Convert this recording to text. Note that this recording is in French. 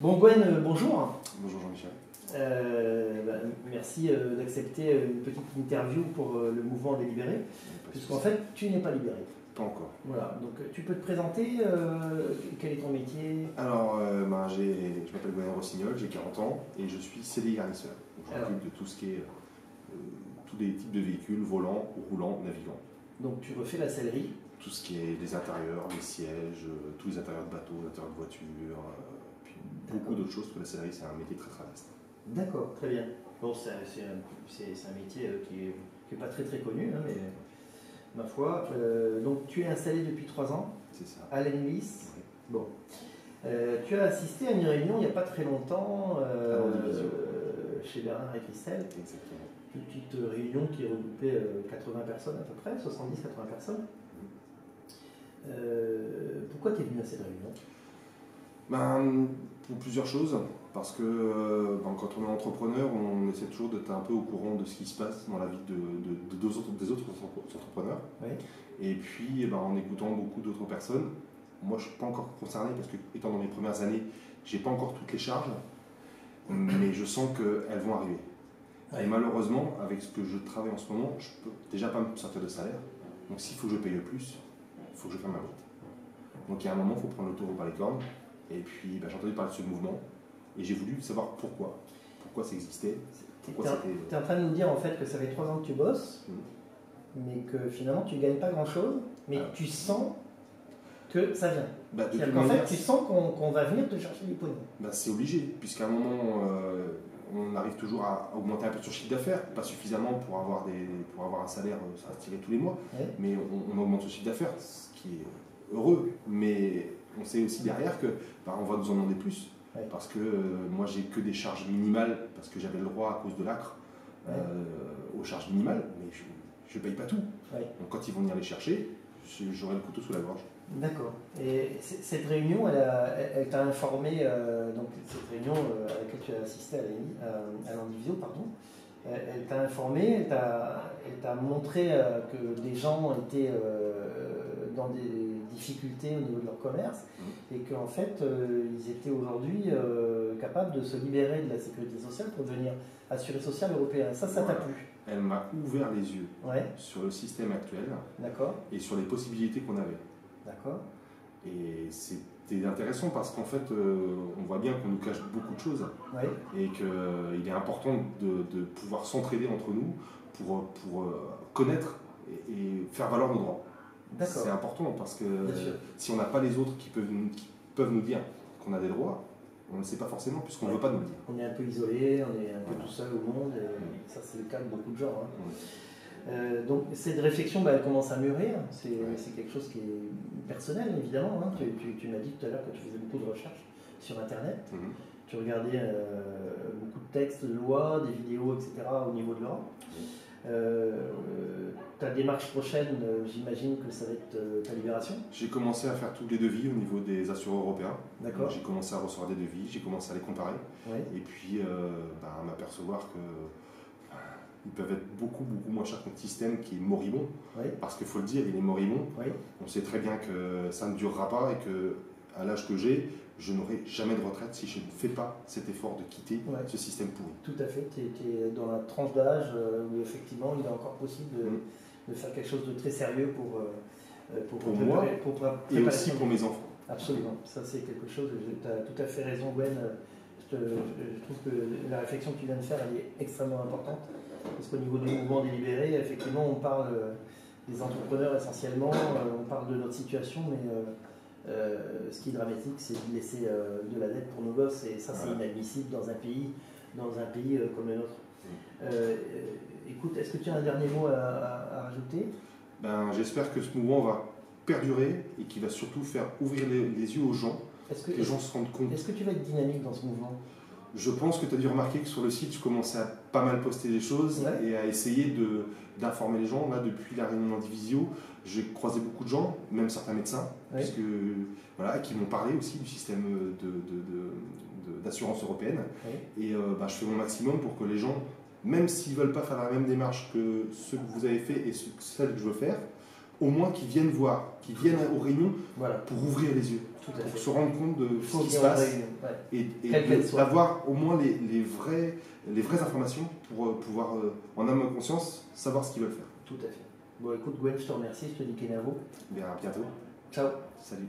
Bon Gwen, bonjour. Bonjour Jean-Michel. Merci d'accepter une petite interview pour le mouvement des libérés, puisqu'en fait tu n'es pas libéré. Pas encore. Voilà, donc tu peux te présenter, quel est ton métier? Alors, je m'appelle Gwen Rossignol, j'ai 40 ans et je suis CDI garnisseur. Je m'occupe de tout ce qui est tous les types de véhicules, volants, roulants, navigants. Donc tu refais la sellerie? Tout ce qui est les intérieurs, les sièges, tous les intérieurs de bateaux, les intérieurs de voitures, puis beaucoup d'autres choses, parce que la sellerie c'est un métier très très vaste. D'accord, très bien. Bon, c'est un métier qui est pas très connu, hein, mais ma foi. Donc tu es installé depuis 3 ans? C'est ça. À l'Enlis. Oui. Bon. Tu as assisté à une réunion il n'y a pas très longtemps chez Bernard et Christelle. Exactement. Une petite réunion qui regroupait 80 personnes à peu près, 70-80 personnes. Pourquoi tu es venu à cette réunion? Pour plusieurs choses. Parce que quand on est entrepreneur, on essaie toujours d'être un peu au courant de ce qui se passe dans la vie des autres entrepreneurs. Oui. Et puis en écoutant beaucoup d'autres personnes, moi je ne suis pas encore concerné parce que étant dans mes premières années, je n'ai pas encore toutes les charges, mais je sens qu'elles vont arriver. Oui. Et malheureusement, avec ce que je travaille en ce moment, je ne peux déjà pas me sortir de salaire. Donc s'il faut que je paye plus, il faut que je fasse ma boîte. Donc il y a un moment, il faut prendre le taureau par les cornes. Et puis j'ai entendu parler de ce mouvement et j'ai voulu savoir pourquoi ça existait. Tu es en train de nous dire en fait que ça fait 3 ans que tu bosses, mais que finalement tu ne gagnes pas grand chose, mais tu sens que ça vient. C'est-à-dire qu'en fait tu sens qu'on va venir te chercher du pognon. C'est obligé, puisqu'à un moment on arrive toujours à augmenter un peu son chiffre d'affaires, pas suffisamment pour avoir un salaire, ça va se tirer tous les mois, oui. Mais on augmente son chiffre d'affaires, ce qui est heureux, mais on sait aussi derrière que on va nous en demander plus. Oui. Parce que moi j'ai que des charges minimales, parce que j'avais le droit à cause de l'ACRE aux charges minimales, mais je ne paye pas tout. Oui. Donc quand ils vont venir les chercher, j'aurai le couteau sous la gorge. D'accord. Et cette réunion, elle t'a informé, donc cette réunion à laquelle tu as assisté à l'Andivisio, pardon, elle t'a informé, elle t'a montré que des gens étaient dans des difficultés au niveau de leur commerce et qu'en fait ils étaient aujourd'hui capables de se libérer de la sécurité sociale pour devenir assuré social européen. Ça t'a plu? Elle m'a ouvert les yeux sur le système actuel et sur les possibilités qu'on avait. D'accord. Et c'était intéressant parce qu'en fait on voit bien qu'on nous cache beaucoup de choses et qu'il est important de pouvoir s'entraider entre nous pour connaître et faire valoir nos droits. C'est important parce que si on n'a pas les autres qui peuvent nous dire qu'on a des droits, on ne le sait pas forcément puisqu'on ne veut pas nous le dire. On est un peu isolé, on est un peu tout seul au monde et ça c'est le cas de beaucoup de gens. Donc cette réflexion elle commence à mûrir, c'est quelque chose qui est personnel évidemment. Tu m'as dit tout à l'heure que tu faisais beaucoup de recherches sur internet, tu regardais beaucoup de textes, de lois, des vidéos, etc. au niveau de l'Europe. Ta démarche prochaine, j'imagine que ça va être ta libération. J'ai commencé à faire tous les devis au niveau des assureurs européens. D'accord. J'ai commencé à recevoir des devis, j'ai commencé à les comparer. Et puis à m'apercevoir que ils peuvent être beaucoup moins chers que notre système qui est moribond. Parce qu'il faut le dire, il est moribond. On sait très bien que ça ne durera pas et qu'à l'âge que j'ai, je n'aurai jamais de retraite si je ne fais pas cet effort de quitter ce système pourri. Tout à fait, tu es dans la tranche d'âge où effectivement il est encore possible de faire quelque chose de très sérieux pour moi et aussi pour mes enfants. Absolument, ça c'est quelque chose, tu as tout à fait raison Gwen, je trouve que la réflexion que tu viens de faire elle est extrêmement importante, parce qu'au niveau du mouvement des libérés, effectivement on parle des entrepreneurs essentiellement, on parle de notre situation, mais ce qui est dramatique, c'est de laisser de la dette pour nos gosses, et ça c'est inadmissible dans un pays comme le nôtre. Écoute, est-ce que tu as un dernier mot à rajouter? J'espère que ce mouvement va perdurer et qu'il va surtout faire ouvrir les yeux aux gens, que les gens se rendent compte. Est-ce que tu vas être dynamique dans ce mouvement? Je pense que tu as dû remarquer que sur le site, je commençais à pas mal poster des choses et à essayer d'informer les gens. Là, depuis la réunion d'Andivisio, j'ai croisé beaucoup de gens, même certains médecins, qui m'ont parlé aussi du système d'assurance européenne. Et je fais mon maximum pour que les gens, même s'ils ne veulent pas faire la même démarche que ce que vous avez fait et celle que je veux faire, au moins qu'ils viennent voir, qu'ils viennent aux réunions voilà. pour ouvrir les yeux, Tout à fait. pour se rendre compte de ce qui se Réunion, passe ouais. et d'avoir au moins les vraies informations pour pouvoir, en âme et conscience, savoir ce qu'ils veulent faire. Tout à fait. Bon, écoute, Gwen, je te remercie, je te dis Kenavo. Bien, à bientôt. Ciao. Salut.